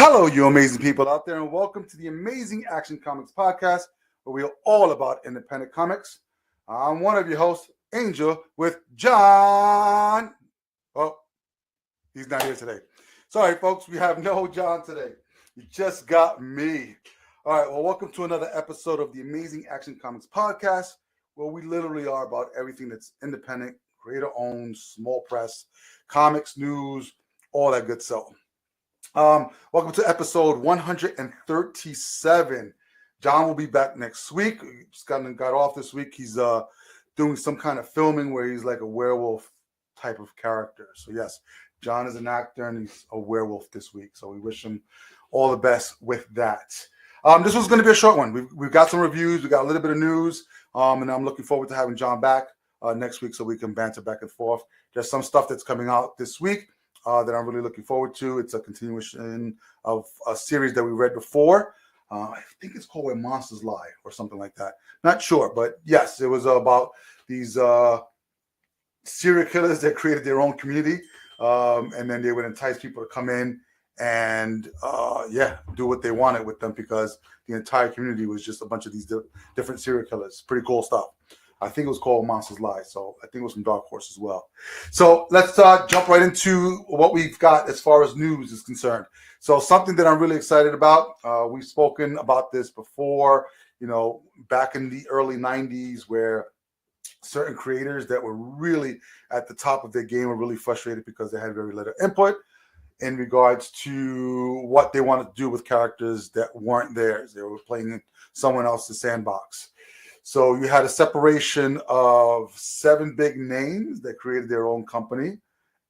Hello, you amazing people out there, and welcome to the Amazing Action Comics Podcast, where we are all about independent comics. I'm one of your hosts, Angel, with John. Oh, he's not here today. Sorry, folks, we have no John today. You just got me. All right, well, welcome to another episode of the Amazing Action Comics Podcast, where we literally are about everything that's independent, creator-owned, small press, comics, news, all that good stuff. Welcome to episode 137. John will be back next week. He just got off this week. He's doing some kind of filming where he's like a werewolf type of character. So yes, John is an actor and he's a werewolf this week. So we wish him all the best with that. This was going to be a short one. We've got some reviews. We got a little bit of news, and I'm looking forward to having John back next week so we can banter back and forth. There's some stuff that's coming out this week that I'm really looking forward to. It's a continuation of a series that we read before. I think it's called Where Monsters Lie or something like that. Not sure, but yes, it was about these serial killers that created their own community, and then they would entice people to come in and do what they wanted with them because the entire community was just a bunch of these different serial killers. Pretty cool stuff. I think it was called Monsters Lie, so I think it was from Dark Horse as well. So let's jump right into what we've got as far as news is concerned. So something that I'm really excited about, we've spoken about this before, back in the early 90s where certain creators that were really at the top of their game were really frustrated because they had very little input in regards to what they wanted to do with characters that weren't theirs. They were playing in someone else's sandbox. So you had a separation of 7 big names that created their own company,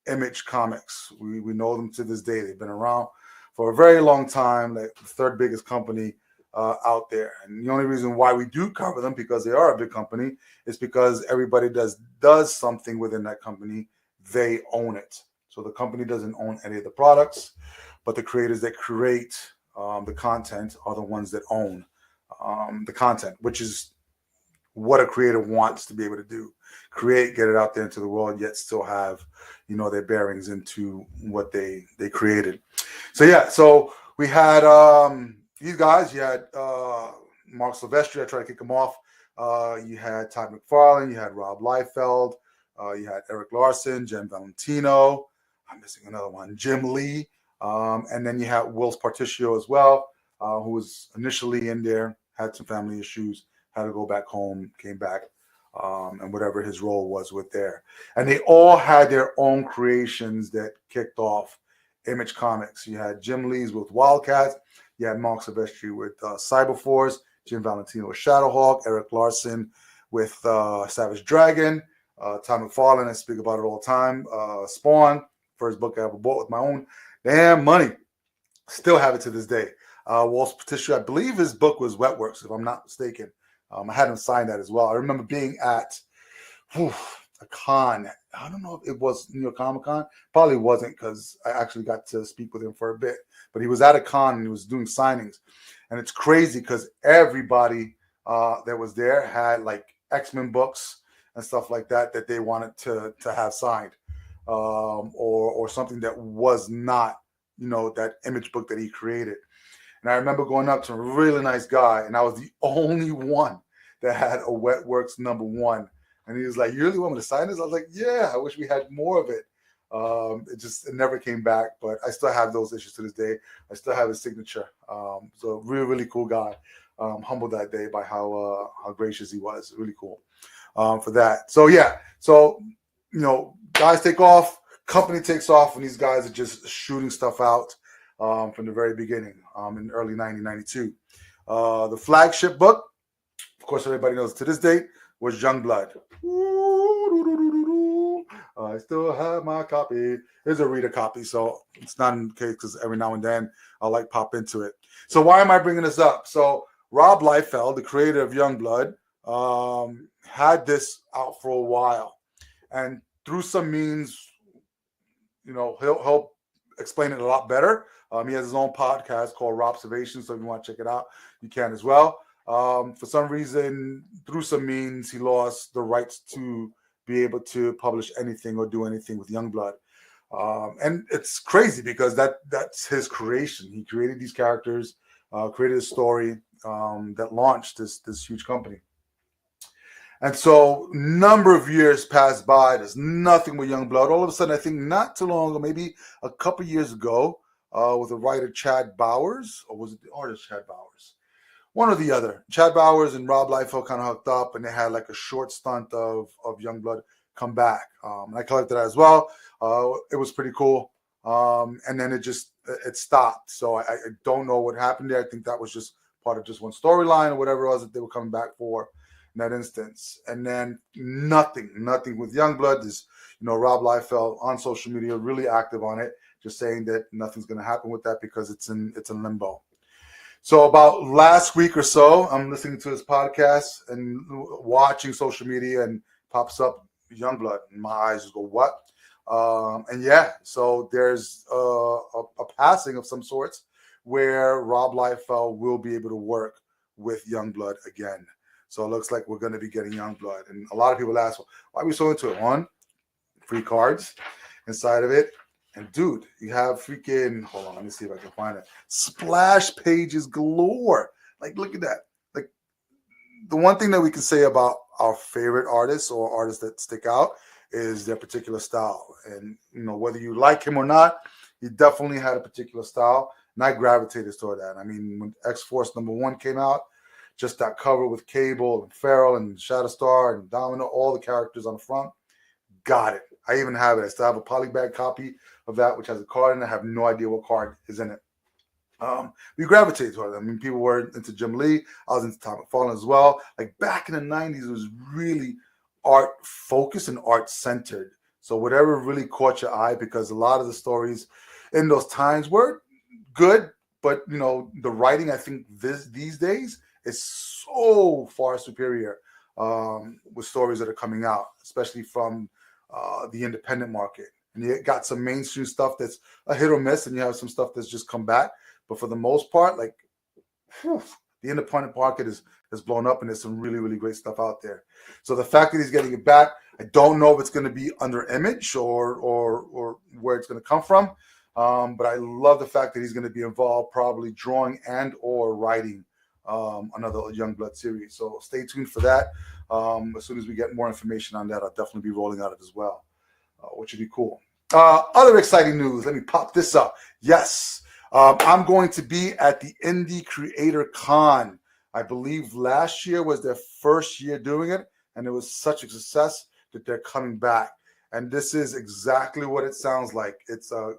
Image Comics. We know them to this day. They've been around for a very long time, like the third biggest company out there. And the only reason why we do cover them, because they are a big company, is because everybody does something within that company. They own it. So the company doesn't own any of the products, but the creators that create the content are the ones that own the content, which is what a creator wants to be able to do. Create, get it out there into the world, yet still have, their bearings into what they created. So we had these guys. You had Marc Silvestri. I tried to kick him off. You had Todd McFarlane. You had Rob Liefeld. You had Erik Larsen, Jen Valentino. I'm missing another one, Jim Lee. And then you had Whilce Portacio as well, who was initially in there, had some family issues, had to go back home, came back, and whatever his role was with there. And they all had their own creations that kicked off Image Comics. You had Jim Lee's with Wildcats. You had Marc Silvestri with Cyberforce, Jim Valentino with Shadowhawk, Erik Larsen with Savage Dragon, Todd McFarlane, I speak about it all the time, Spawn, first book I ever bought with my own damn money. Still have it to this day. Whilce Portacio, I believe his book was Wetworks, if I'm not mistaken. I had him sign that as well. I remember being at a con. I don't know if it was New York Comic Con. Probably wasn't because I actually got to speak with him for a bit. But he was at a con and he was doing signings. And it's crazy because everybody that was there had like X-Men books and stuff like that they wanted to have signed. Or something that was not, that Image book that he created. And I remember going up to a really nice guy, and I was the only one that had a Wetworks #1. And he was like, "You really want me to sign this?" I was like, "Yeah, I wish we had more of it." It never came back, but I still have those issues to this day. I still have his signature. So really, really cool guy. Humbled that day by how gracious he was. Really cool for that. So yeah, guys take off, company takes off, and these guys are just shooting stuff out. From the very beginning, in early 1992. The flagship book, of course, everybody knows to this date, was Youngblood. I still have my copy. It's a reader copy, so it's not in the case because every now and then I'll pop into it. So why am I bringing this up? So Rob Liefeld, the creator of Youngblood, had this out for a while, and through some means, he'll explain it a lot better. He has his own podcast called Robservation, so if you want to check it out, you can as well. For some reason, through some means, he lost the rights to be able to publish anything or do anything with Youngblood. And it's crazy because that's his creation. He created these characters, created a story that launched this huge company. And so, number of years passed by. There's nothing with Youngblood. All of a sudden, I think not too long ago, maybe a couple years ago, with the writer Chad Bowers, or was it the artist Chad Bowers? One or the other. Chad Bowers and Rob Liefeld kind of hooked up, and they had like a short stunt of Youngblood come back. And I collected that as well. It was pretty cool. And then it stopped. So I don't know what happened there. I think that was just part of just one storyline or whatever it was that they were coming back for in that instance. And then nothing with Youngblood. Is Rob Liefeld on social media, really active on it, just saying that nothing's going to happen with that because it's in limbo. So about last week or so, I'm listening to his podcast and watching social media, and pops up Youngblood, and my eyes just go, what? And yeah, so there's a passing of some sorts where Rob Liefeld will be able to work with Youngblood again. So it looks like we're going to be getting Youngblood. And a lot of people ask, why are we so into it? One, free cards inside of it. And dude, you have freaking, hold on, let me see if I can find it. Splash pages galore. Like, look at that. Like, the one thing that we can say about our favorite artists or artists that stick out is their particular style. And, whether you like him or not, he definitely had a particular style. And I gravitated toward that. I mean, when X-Force #1 came out, just that cover with Cable and Feral and Shatterstar and Domino, all the characters on the front, got it. I even have it. I still have a polybag copy of that, which has a card in it. I have no idea what card is in it. We gravitated toward it. I mean, people were into Jim Lee. I was into Tom McFarlane as well. Like, back in the 90s, it was really art focused and art centered. So whatever really caught your eye, because a lot of the stories in those times were good, but the writing, I think these days is so far superior with stories that are coming out, especially from the independent market. And you got some mainstream stuff that's a hit or miss, and you have some stuff that's just come back. But for the most part, like, the independent market has blown up, and there's some really, really great stuff out there. So the fact that he's getting it back, I don't know if it's going to be under Image or where it's going to come from. But I love the fact that he's going to be involved, probably drawing and or writing another Youngblood series. So stay tuned for that. As soon as we get more information on that, I'll definitely be rolling out it as well, which would be cool. Other exciting news. Let me pop this up. Yes, I'm going to be at the Indie Creator Con. I believe last year was their first year doing it, and it was such a success that they're coming back. And this is exactly what it sounds like. It's a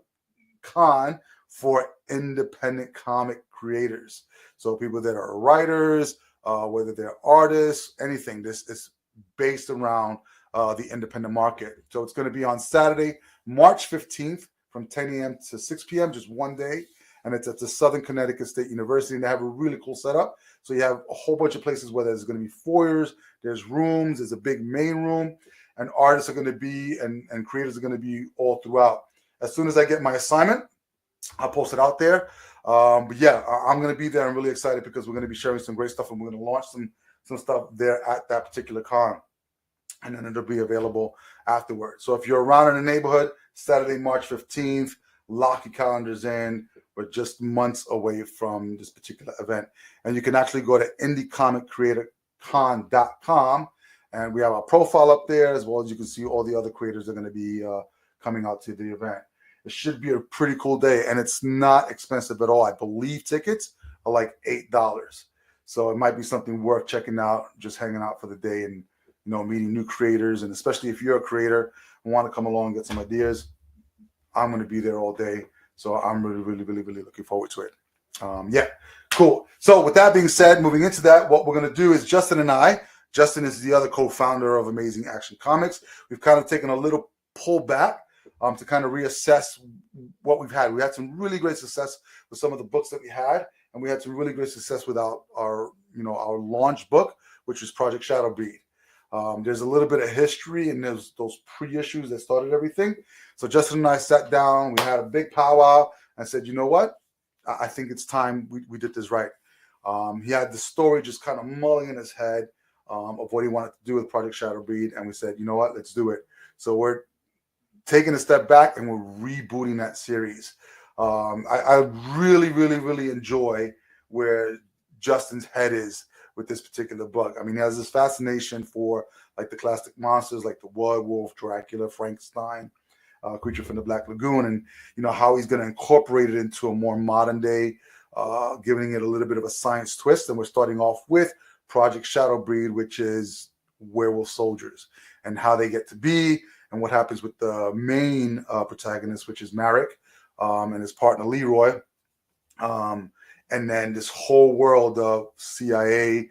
con for independent comic creators. So people that are writers, whether they're artists, anything. This is based around the independent market. So it's going to be on Saturday, March 15th from 10 a.m. to 6 p.m., just one day. And it's at the Southern Connecticut State University. And they have a really cool setup. So you have a whole bunch of places where there's going to be foyers, there's rooms, there's a big main room, and artists are going to be, and creators are going to be all throughout. As soon as I get my assignment, I'll post it out there. But yeah, I'm going to be there. I'm really excited because we're going to be sharing some great stuff, and we're going to launch some stuff there at that particular con. And then it'll be available afterwards. So if you're around in the neighborhood, Saturday, March 15th, lock your calendars in. We're just months away from this particular event. And you can actually go to indiecomiccreatorcon.com, and we have our profile up there, as well as you can see all the other creators that are going to be coming out to the event. It should be a pretty cool day, and it's not expensive at all. I believe tickets are like $8. So it might be something worth checking out, just hanging out for the day and, meeting new creators. And especially if you're a creator and want to come along and get some ideas, I'm going to be there all day. So I'm really, really, really, really looking forward to it. Yeah, cool. So with that being said, moving into that, what we're going to do is Justin and I, Justin is the other co-founder of Amazing Action Comics. We've kind of taken a little pull back to kind of reassess what we've had. We had some really great success with some of the books that we had, and we had some really great success with our launch book, which was Project Shadowbreed. There's a little bit of history and there's those pre-issues that started everything. So Justin and I sat down, we had a big powwow and said, you know what? I think it's time we did this right. He had the story just kind of mulling in his head of what he wanted to do with Project Shadowbreed. And we said, you know what? Let's do it. So we're taking a step back and we're rebooting that series. I really, really, really enjoy where Justin's head is with this particular book. I mean, he has this fascination for like the classic monsters, like the werewolf, Dracula, Frankenstein, Creature from the Black Lagoon, and how he's going to incorporate it into a more modern day, giving it a little bit of a science twist. And we're starting off with Project Shadowbreed, which is werewolf soldiers and how they get to be, and what happens with the main protagonist, which is Marek, and his partner Leroy. And then this whole world of CIA,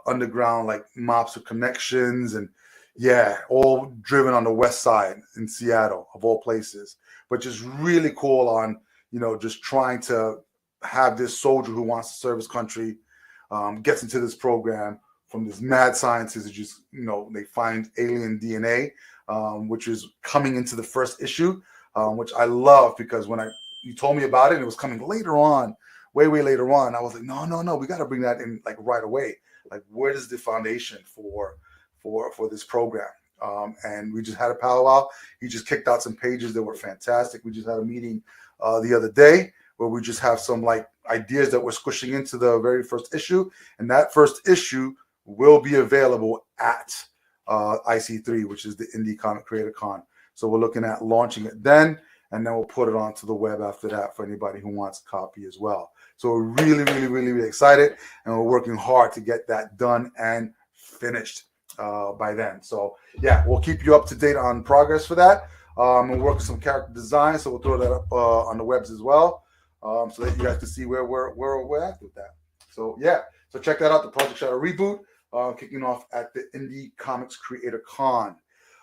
underground, like mobster connections, and all driven on the west side in Seattle, of all places. But just really cool on, just trying to have this soldier who wants to serve his country, gets into this program from this mad scientist who just, they find alien DNA, which is coming into the first issue, which I love, because when you told me about it and it was coming later on, way later on, I was like, no, we got to bring that in like right away. Like, where is the foundation for this program? And we just had a powwow. He just kicked out some pages that were fantastic. We just had a meeting the other day where we just have some like ideas that we're squishing into the very first issue, and that first issue will be available at IC3, which is the Indie Comic Creator Con. So we're looking at launching it then, and then we'll put it onto the web after that for anybody who wants a copy as well. So we're really, really, really, really excited, and we're working hard to get that done and finished by then. So we'll keep you up to date on progress for that. We're working some character design, so we'll throw that up on the webs as well, so that you guys can see where we're at with that. So so check that out, the Project Shadow reboot, kicking off at the Indie Comics Creator Con.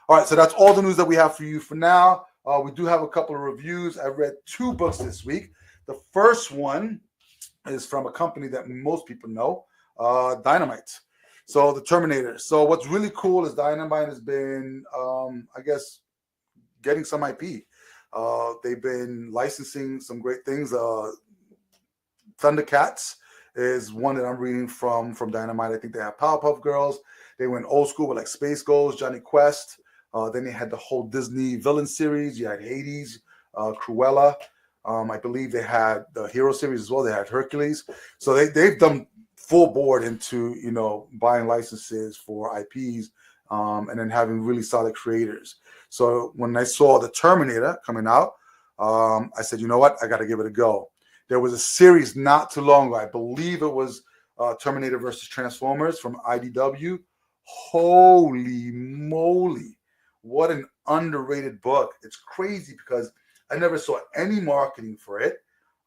All right, so that's all the news that we have for you for now. We do have a couple of reviews. I read 2 books this week. The first one is from a company that most people know, Dynamite. So the Terminator. So what's really cool is Dynamite has been, I guess, getting some IP. They've been licensing some great things. Thundercats is one that I'm reading from Dynamite. I think they have Powerpuff Girls. They went old school with like Space Ghost, Johnny Quest. Then they had the whole Disney villain series. You had Hades, Cruella. I believe they had the Hero series as well. They had Hercules. So they've done full board into, buying licenses for IPs, and then having really solid creators. So when I saw the Terminator coming out, I said, you know what? I got to give it a go. There was a series not too long ago. I believe it was Terminator versus Transformers from IDW. Holy moly. What an underrated book. It's crazy because I never saw any marketing for it.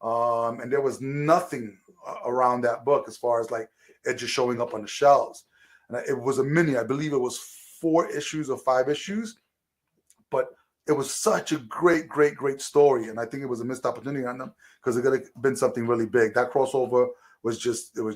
And there was nothing around that book as far as like it just showing up on the shelves. And it was a mini. I believe it was 4 issues or 5 issues. But it was such a great story. And I think it was a missed opportunity on them because it could have been something really big. That crossover was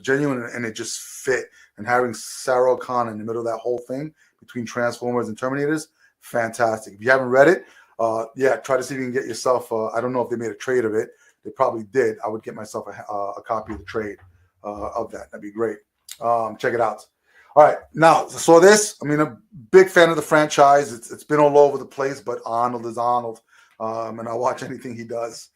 genuine, and it just fit. And having Sarah O'Connor in the middle of that whole thing between Transformers and Terminators, fantastic. If you haven't read it, try to see if you can get yourself, I don't know if they made a trade of it. They probably did. I would get myself a copy of the trade of that. That'd be great. Check it out. All right. Now, so this, a big fan of the franchise. It's been all over the place, but Arnold is Arnold. And I watch anything he does,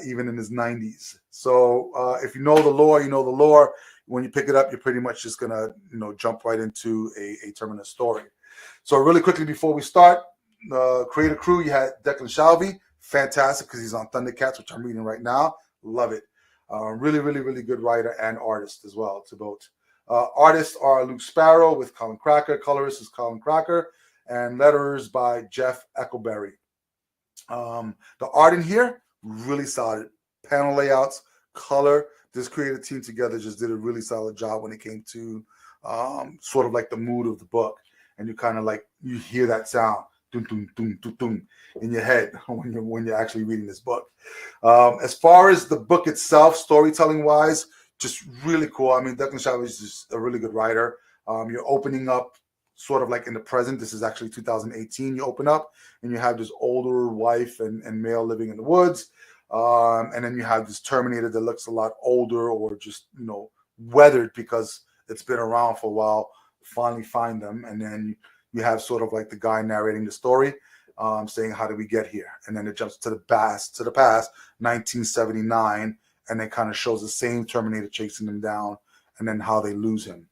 even in his 90s. So if you know the lore, you know the lore. When you pick it up, you're pretty much just going to, jump right into a Terminator story. So really quickly before we start, creator crew, you had Declan Shalvey, fantastic because he's on Thundercats, which I'm reading right now. Love it. Really, really, really good writer and artist as well to both. Artists are Luke Sparrow with Colin Cracker. Colorist is Colin Cracker. And letterers by Jeff Eckleberry. The art in here, really solid. Panel layouts, color. This creative team together just did a really solid job when it came to sort of like the mood of the book. And you kind of like, you hear that sound, dum, dum, dum, dum, dum, in your head when you're actually reading this book. As far as the book itself, storytelling wise, just really cool. Declan Shalvey is just a really good writer. You're opening up sort of like in the present. This is actually 2018. You open up and you have this older wife and male living in the woods. And then you have this Terminator that looks a lot older or just, weathered because it's been around for a while. Finally find them. And then you have sort of like the guy narrating the story. saying, how did we get here? And then it jumps to the past, 1979, and it kind of shows the same Terminator chasing them down, and then how they lose him.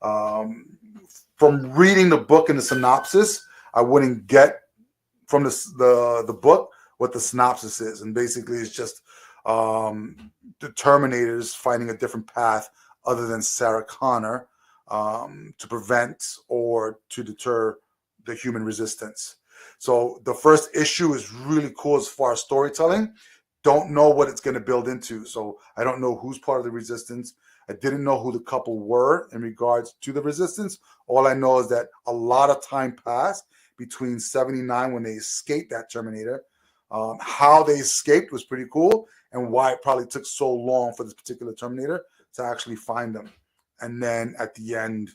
From reading the book and the synopsis, I wouldn't get from the book what the synopsis is, and basically it's just the Terminators finding a different path other than Sarah Connor to prevent or to deter the human resistance. So the first issue is really cool as far as storytelling. Don't know what it's going to build into. So I don't know who's part of the resistance. I didn't know who the couple were in regards to the resistance. All I know is that a lot of time passed between 79 when they escaped that Terminator. How they escaped was pretty cool, and why it probably took so long for this particular Terminator to actually find them. And then at the end,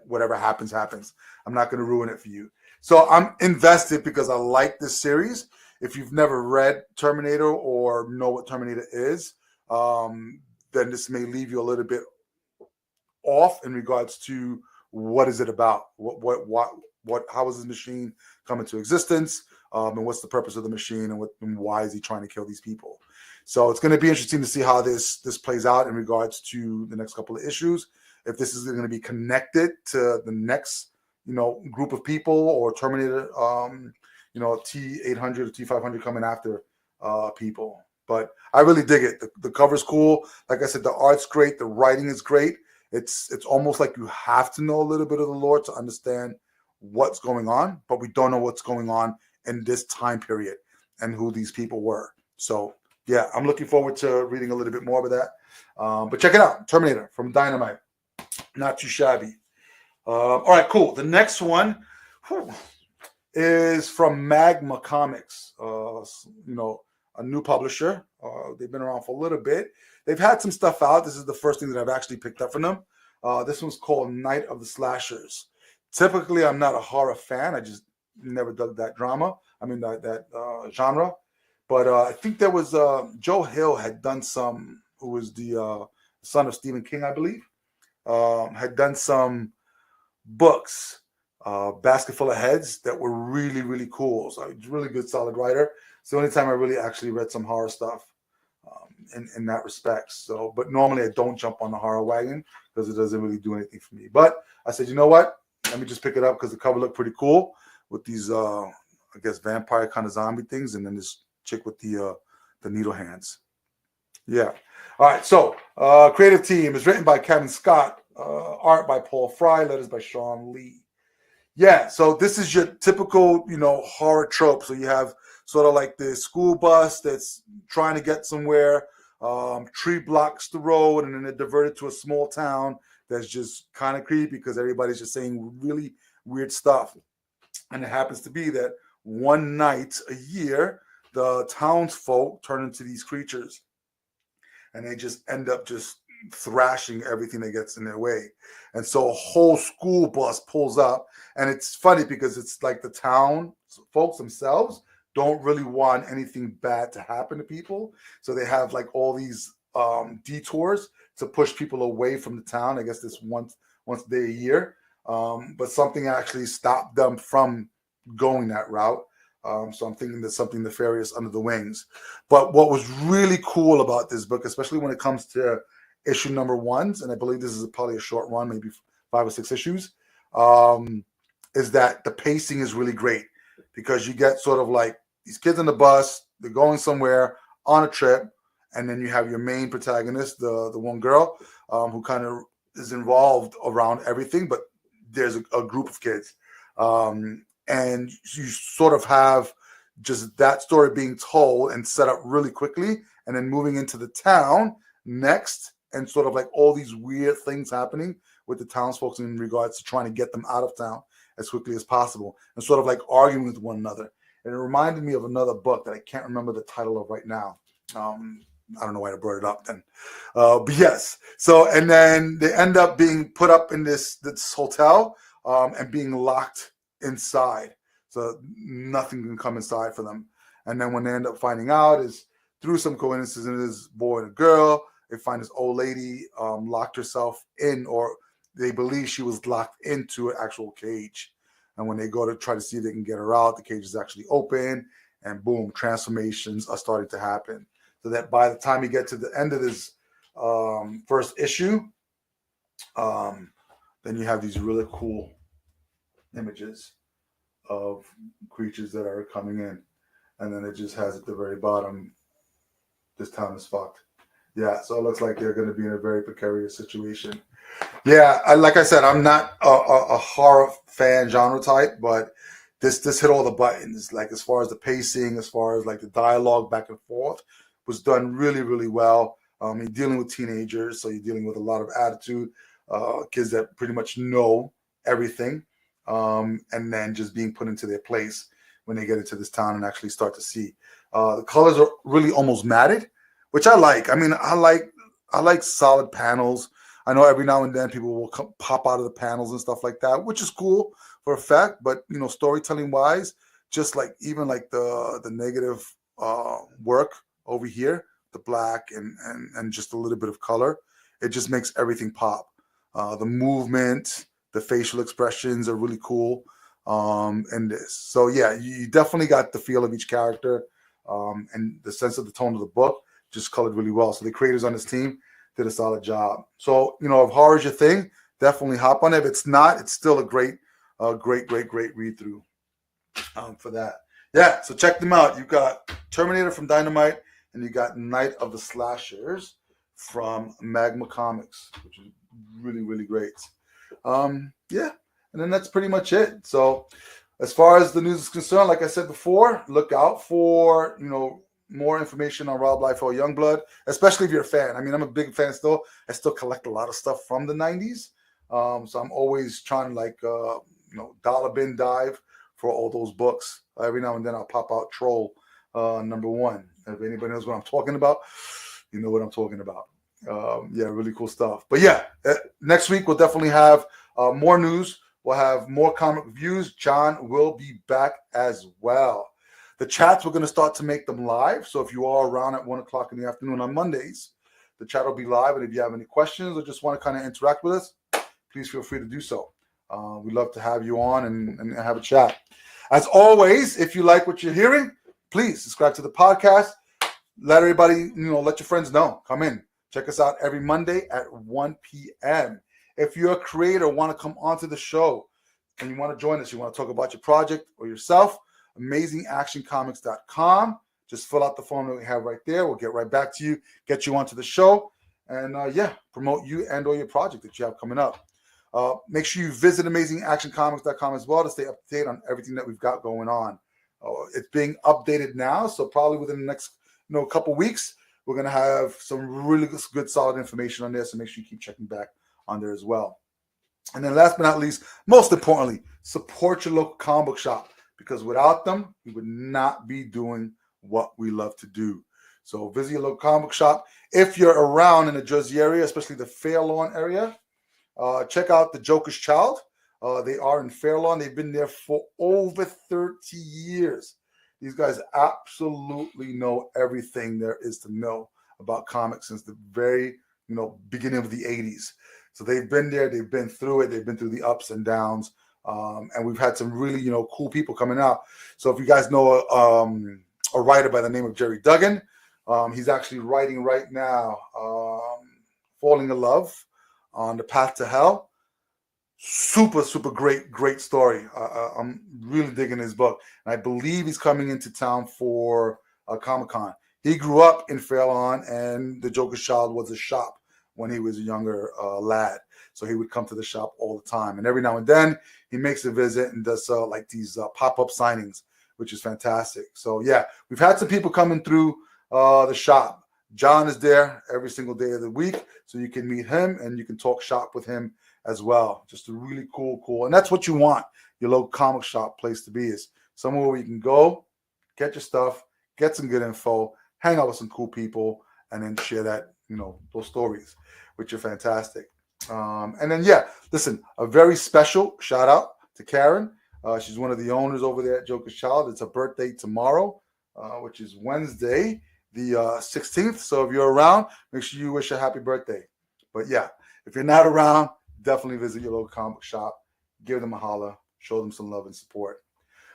whatever happens, happens. I'm not going to ruin it for you. So I'm invested because I like this series. If you've never read Terminator or know what Terminator is, then this may leave you a little bit off in regards to what is it about? How is this machine come into existence? And what's the purpose of the machine, and why is he trying to kill these people? So it's going to be interesting to see how this plays out in regards to the next couple of issues. If this is going to be connected to the next, group of people, or Terminator, T-800 or T-500 coming after people. But I really dig it. The cover's cool. Like I said, the art's great. The writing is great. It's almost like you have to know a little bit of the lore to understand what's going on, but we don't know what's going on in this time period and who these people were. So yeah, I'm looking forward to reading a little bit more of that. But check it out, Terminator from Dynamite. Not too shabby. All right, cool. The next one is from Magma Comics. A new publisher. They've been around for a little bit. They've had some stuff out. This is the first thing that I've actually picked up from them. This one's called Night of the Slashers. Typically, I'm not a horror fan. I just never dug that that genre. But I think there was Joe Hill had done some, who was the son of Stephen King, I believe, had done some books, Basket Full of Heads, that were really, really cool. So he's a really good, solid writer. It's the only time I really actually read some horror stuff in that respect. So, but normally I don't jump on the horror wagon because it doesn't really do anything for me. But I said, you know what? Let me just pick it up because the cover looked pretty cool with these, I guess, vampire kind of zombie things, and then this chick with the needle hands. Yeah. All right. So, creative team is written by Kevin Scott, art by Paul Fry, letters by Sean Lee. Yeah. So this is your typical, horror trope. So you have sort of like the school bus that's trying to get somewhere. Tree blocks the road, and then they're diverted to a small town that's just kind of creepy because everybody's just saying really weird stuff. And it happens to be that one night a year, the townsfolk turn into these creatures, and they just end up just thrashing everything that gets in their way. And so a whole school bus pulls up, and it's funny because it's like the town folks themselves don't really want anything bad to happen to people. So they have like all these detours to push people away from the town. I guess this once a day a year. But something actually stopped them from going that route. So I'm thinking there's something nefarious under the wings. But what was really cool about this book, especially when it comes to issue number ones, and I believe this is probably a short run, maybe 5 or 6 issues, is that the pacing is really great because you get sort of like these kids on the bus, they're going somewhere on a trip, and then you have your main protagonist, the one girl, who kind of is involved around everything, but there's a group of kids. And you sort of have just that story being told and set up really quickly, and then moving into the town next, and sort of like all these weird things happening with the townsfolk in regards to trying to get them out of town as quickly as possible, and sort of like arguing with one another. And it reminded me of another book that I can't remember the title of right now. I don't know why I brought it up then. But yes. So, and then they end up being put up in this hotel and being locked inside. So nothing can come inside for them. And then when they end up finding out is through some coincidences, this boy and a girl, they find this old lady locked herself in, or they believe she was locked into an actual cage. And when they go to try to see if they can get her out, the cage is actually open, and boom, transformations are starting to happen. So that by the time you get to the end of this first issue, then you have these really cool images of creatures that are coming in. And then it just has at the very bottom, this town is fucked. Yeah, so it looks like they're going to be in a very precarious situation. Yeah, like I said, I'm not a horror fan genre type, but this hit all the buttons. Like as far as the pacing, as far as like the dialogue back and forth, was done really, really well. You're dealing with teenagers, so you're dealing with a lot of attitude, kids that pretty much know everything, and then just being put into their place when they get into this town and actually start to see. The colors are really almost matted, which I like. I mean, I like solid panels. I know every now and then people will pop out of the panels and stuff like that, which is cool for a fact. But storytelling wise, just like even like the negative work over here, the black and just a little bit of color, it just makes everything pop. The movement, the facial expressions are really cool in this. So yeah, you definitely got the feel of each character and the sense of the tone of the book just colored really well. So the creators on this team did a solid job. So, if horror is your thing, definitely hop on it. If it's not, it's still a great read through for that. Yeah, so check them out. You've got Terminator from Dynamite, and you got Night of the Slashers from Magma Comics, which is really, really great. Yeah, and then that's pretty much it. So as far as the news is concerned, like I said before, look out for, more information on Rob Liefeld Youngblood, especially if you're a fan. I mean, I'm a big fan still. I still collect a lot of stuff from the 90s. So I'm always trying to dollar bin dive for all those books. Every now and then I'll pop out Troll #1. If anybody knows what I'm talking about, you know what I'm talking about. Yeah, really cool stuff. But yeah, next week we'll definitely have more news. We'll have more comic reviews. John will be back as well. The chats, we're going to start to make them live. So if you are around at 1 o'clock in the afternoon on Mondays, the chat will be live. And if you have any questions or just want to kind of interact with us, please feel free to do so. We'd love to have you on and have a chat. As always, if you like what you're hearing, please subscribe to the podcast. Let everybody, let your friends know. Come in. Check us out every Monday at 1 p.m. If you're a creator, want to come onto the show and you want to join us, you want to talk about your project or yourself, AmazingActionComics.com. Just fill out the form that we have right there. We'll get right back to you, get you onto the show, and promote you and or your project that you have coming up. Make sure you visit AmazingActionComics.com as well to stay up to date on everything that we've got going on. It's being updated now, so probably within the next couple weeks, we're going to have some really good, solid information on there, so make sure you keep checking back on there as well. And then last but not least, most importantly, support your local comic book shop, because without them, we would not be doing what we love to do. So visit your local comic book shop. If you're around in the Jersey area, especially the Fair Lawn area, check out the Joker's Child. They are in Fair Lawn. They've been there for over 30 years. These guys absolutely know everything there is to know about comics since the very beginning of the 80s. So they've been there. They've been through it. They've been through the ups and downs. And we've had some really, cool people coming out. So if you guys know a writer by the name of Jerry Duggan, he's actually writing right now, Falling in Love on the Path to Hell. Super, super great story. I'm really digging his book. And I believe he's coming into town for Comic-Con. He grew up in Fair Lawn, and the Joker's Child was a shop when he was a younger lad. So he would come to the shop all the time. And every now and then, he makes a visit and does these pop-up signings, which is fantastic. So yeah, we've had some people coming through the shop. John is there every single day of the week, so you can meet him and you can talk shop with him as well. Just a really cool. And that's what you want your local comic shop place to be, is somewhere where you can go, get your stuff, get some good info, hang out with some cool people, and then share that, those stories, which are fantastic. And then, listen, a very special shout out to Karen. She's one of the owners over there at Joker's Child. It's her birthday tomorrow, which is Wednesday, the 16th. So if you're around, make sure you wish her happy birthday. But yeah, if you're not around, definitely visit your local comic shop. Give them a holler. show them some love and support.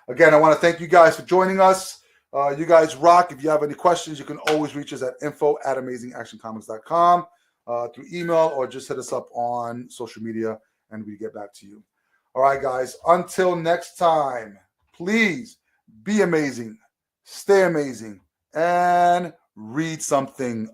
Again, I want to thank you guys for joining us. You guys rock. If you have any questions, you can always reach us at info@amazingactioncomics.com through email, or just hit us up on social media and we get back to you. All right, guys. Until next time, please be amazing, stay amazing, and read something